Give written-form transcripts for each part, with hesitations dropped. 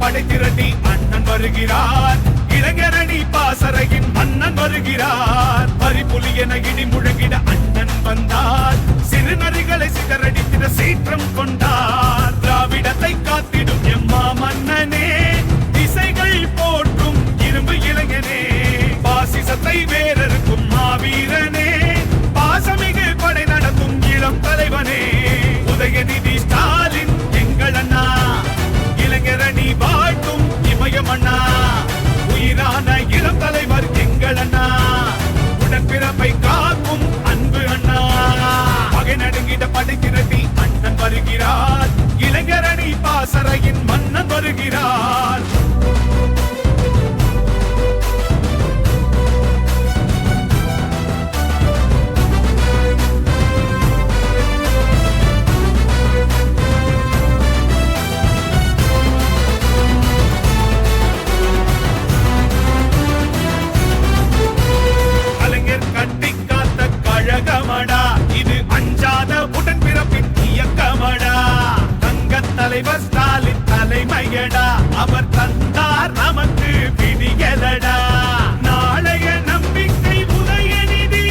படை திரட்டி அண்ணன் வருகிறார். இளைஞரணி பாசறையின் மன்னன் வருகிறார். பரிப்புலி என இடி முழங்கிட அண்ணன் வந்தார். சிறுநரிகளை சிதறடித்திட சீற்றம் கொண்டார். திராவிடத்தை காத்திடும் எம்மா மன்னனே, திசைகள் போற்றும் இரும்பு இளைஞனே, பாசிசத்தை வேறறுக்கும் மாவீரனே, பாசமிகு படை நடத்தும் இளம் தலைவனே, உதயநிதி ஸ்டாலின் எங்கள் அண்ணா, இளைஞரணி வாழ்த்தும் இமயம் அண்ணா, உயிரான இளம் தலைவர் எங்கள் அண்ணா, உடன்பிறப்பை காக்கும் அன்பு அண்ணா. பகை நடுங்கிட படை திரட்டி அண்ணன் வருகிறார். இளைஞரணி பாசறையின் மன்னன் வருகிறார். இது அஞ்சாத உடன்பிறப்பின் இயக்கமடா. தங்கத் தலைவர் ஸ்டாலின் தலைமையடா, அவர் தந்தார் நமக்கு விடியலடா. நாளைய நம்பிக்கை உதயநிதி,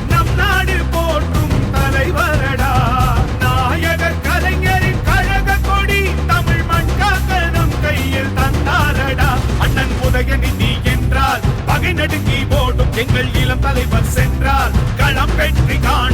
நம் நாடு போற்றும் தலைவரடா. நாயகர் கலைஞரின் கழக கொடி, தமிழ் மண் காக்க நம் கையில் தந்தாரடா. அண்ணன் உதயநிதி என்றால் பகை நடுங்கி ஓடும் எங்கள் இளம் தலைவர் சென்றால் களம் வெற்றி காண